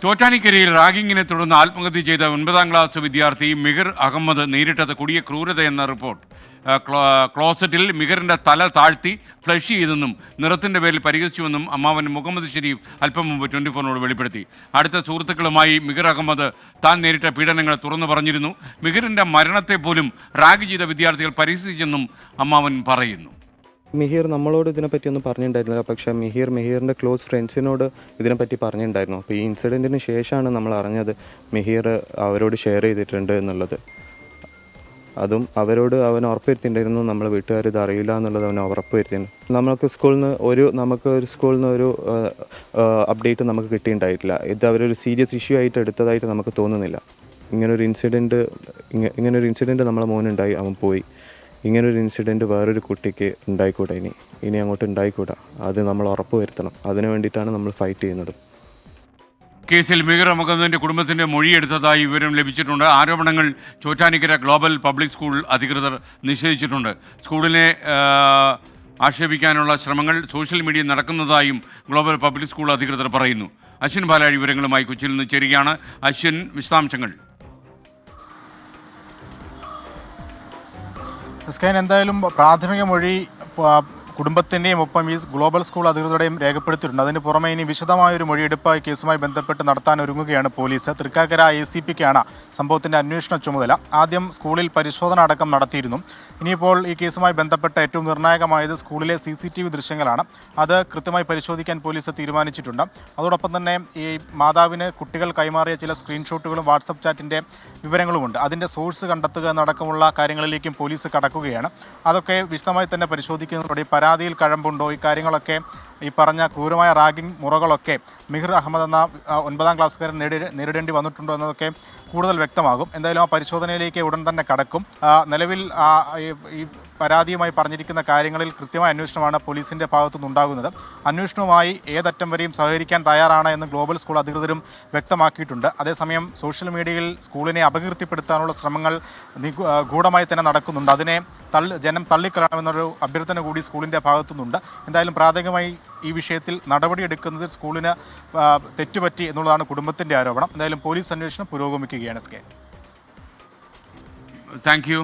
ചോറ്റാനിക്കരയിൽ റാഗിങ്ങിനെ തുടർന്ന് ആത്മഹത്യ ചെയ്ത 9ാം ക്ലാസ് വിദ്യാർത്ഥി മിഹിർ അഹമ്മദ് നേരിട്ടത് കൊടിയ ക്രൂരതയെന്ന റിപ്പോർട്ട്. ക്ലോസറ്റിൽ മിഹിറിന്റെ തല താഴ്ത്തി ഫ്ലഷ് ചെയ്തെന്നും നിറത്തിന്റെ പേരിൽ പരിഹസിച്ചുവെന്നും അമ്മാവൻ മുഹമ്മദ് ഷെരീഫ് അല്പം മുമ്പ് 24 വെളിപ്പെടുത്തി. അടുത്ത സുഹൃത്തുക്കളുമായി മിഹിർ അഹമ്മദ് താൻ നേരിട്ട പീഡനങ്ങൾ തുറന്നു പറഞ്ഞിരുന്നു. മിഹിറിന്റെ മരണത്തെ പോലും റാഗ് ചെയ്ത വിദ്യാർത്ഥികൾ പരിഹസിച്ചെന്നും അമ്മാവൻ പറയുന്നു. മിഹിർ നമ്മളോട് ഇതിനെപ്പറ്റിയൊന്നും പറഞ്ഞിട്ടുണ്ടായിരുന്നില്ല. പക്ഷേ മിഹിറിൻ്റെ ക്ലോസ് ഫ്രണ്ട്സിനോട് ഇതിനെപ്പറ്റി പറഞ്ഞിട്ടുണ്ടായിരുന്നു. അപ്പോൾ ഈ ഇൻസിഡൻറ്റിന് ശേഷമാണ് നമ്മൾ അറിഞ്ഞത് മിഹിർ അവരോട് ഷെയർ ചെയ്തിട്ടുണ്ട് എന്നുള്ളത്. അതും അവരോട് അവൻ ഉറപ്പുവരുത്തിയിട്ടുണ്ടായിരുന്നു, നമ്മൾ വീട്ടുകാർ ഇത് അറിയില്ല എന്നുള്ളത് അവൻ ഉറപ്പുവരുത്തിയിരുന്നു. നമുക്ക് ഒരു സ്കൂളിൽ നിന്ന് ഒരു അപ്ഡേറ്റ് നമുക്ക് കിട്ടിയിട്ടുണ്ടായിട്ടില്ല. ഇത് അവരൊരു സീരിയസ് ഇഷ്യൂ ആയിട്ട് എടുത്തതായിട്ട് നമുക്ക് തോന്നുന്നില്ല. ഇങ്ങനൊരു ഇൻസിഡൻറ്റ് നമ്മളെ മോനുണ്ടായി, അവൻ പോയി. ഇങ്ങനൊരു ഇൻസിഡൻറ്റ് വേറൊരു കുട്ടിക്ക് ഉണ്ടായിക്കൂടാ, ഇനി അങ്ങോട്ട് ഉണ്ടായിക്കൂടാ. അത് നമ്മൾ ഉറപ്പ് വരുത്തണം. അതിനു വേണ്ടിയിട്ടാണ് നമ്മൾ ഫൈറ്റ് ചെയ്യുന്നത്. കേസിൽ മിഹിർ അഹമ്മദിന്റെ കുടുംബത്തിന്റെ മൊഴിയെടുത്തതായി വിവരം ലഭിച്ചിട്ടുണ്ട്. ആരോപണങ്ങൾ ചോറ്റാനിക്കര ഗ്ലോബൽ പബ്ലിക് സ്കൂൾ അധികൃതർ നിഷേധിച്ചിട്ടുണ്ട്. സ്കൂളിനെ ആക്ഷേപിക്കാനുള്ള ശ്രമങ്ങൾ സോഷ്യൽ മീഡിയയിൽ നടക്കുന്നതായും ഗ്ലോബൽ പബ്ലിക് സ്കൂൾ അധികൃതർ പറയുന്നു. അശ്വിൻ ബാലാഴി വിവരങ്ങളുമായി കൊച്ചിയിൽ നിന്ന് ചേരുകയാണ്. അശ്വിൻ, വിശദാംശങ്ങൾ. എന്തായാലും പ്രാഥമിക മൊഴി കുടുംബത്തിൻ്റെയും ഒപ്പം ഈ ഗ്ലോബൽ സ്കൂൾ അധികൃതരുടെയും രേഖപ്പെടുത്തിയിട്ടുണ്ട്. അതിന് പുറമെ ഇനി വിശദമായൊരു മൊഴിയെടുപ്പ് കേസുമായി ബന്ധപ്പെട്ട് നടത്താൻ ഒരുങ്ങുകയാണ് പോലീസ്. തൃക്കാക്കര ACPക്കാണ് സംഭവത്തിൻ്റെ അന്വേഷണ ചുമതല. ആദ്യം സ്കൂളിൽ പരിശോധന അടക്കം നടത്തിയിരുന്നു. ഇനിയിപ്പോൾ ഈ കേസുമായി ബന്ധപ്പെട്ട ഏറ്റവും നിർണായകമായത് സ്കൂളിലെ CCTV ദൃശ്യങ്ങളാണ്. അത് കൃത്യമായി പരിശോധിക്കാൻ പോലീസ് തീരുമാനിച്ചിട്ടുണ്ട്. അതോടൊപ്പം തന്നെ ഈ മാതാവിന് കുട്ടികൾ കൈമാറിയ ചില സ്ക്രീൻഷോട്ടുകളും വാട്സപ്പ് ചാറ്റിൻ്റെ വിവരങ്ങളുമുണ്ട്. അതിൻ്റെ സോഴ്സ് കണ്ടെത്തുക എന്നടക്കമുള്ള കാര്യങ്ങളിലേക്കും പോലീസ് കടക്കുകയാണ്. അതൊക്കെ വിശദമായി തന്നെ പരിശോധിക്കുന്നതോടെ പരാതിയിൽ കഴമ്പുണ്ടോ, ഈ കാര്യങ്ങളൊക്കെ ഈ പറഞ്ഞ ക്രൂരമായ റാഗിംഗ് മുറകളൊക്കെ മിഹിർ അഹമ്മദ് എന്ന 9ാം ക്ലാസ്സുകാരൻ നേരിടേണ്ടി വന്നിട്ടുണ്ടോ എന്നതൊക്കെ കൂടുതൽ വ്യക്തമാകും. എന്തായാലും ആ പരിശോധനയിലേക്ക് ഉടൻ തന്നെ കടക്കും. നിലവിൽ ഈ പരാതിയുമായി പറഞ്ഞിരിക്കുന്ന കാര്യങ്ങളിൽ കൃത്യമായ അന്വേഷണമാണ് പോലീസിൻ്റെ ഭാഗത്തുനിന്നുണ്ടാകുന്നത്. അന്വേഷണവുമായി ഏതറ്റം വരെയും സഹകരിക്കാൻ തയ്യാറാണ് എന്ന് ഗ്ലോബൽ സ്കൂൾ അധികൃതരും വ്യക്തമാക്കിയിട്ടുണ്ട്. അതേസമയം സോഷ്യൽ മീഡിയയിൽ സ്കൂളിനെ അപകീർത്തിപ്പെടുത്താനുള്ള ശ്രമങ്ങൾ ഗൂഢമായി തന്നെ നടക്കുന്നുണ്ട്. അതിനെ ജനം തള്ളിക്കളയണമെന്നൊരു അഭ്യർത്ഥന കൂടി സ്കൂളിൻ്റെ ഭാഗത്തുനിന്നുണ്ട്. എന്തായാലും പ്രാഥമികമായി ഈ വിഷയത്തിൽ നടപടിയെടുക്കുന്നതിൽ സ്കൂളിന് തെറ്റുപറ്റി എന്നുള്ളതാണ് കുടുംബത്തിൻ്റെ ആരോപണം. എന്തായാലും പോലീസ് അന്വേഷണം പുരോഗമിക്കുകയാണ്. Thank you.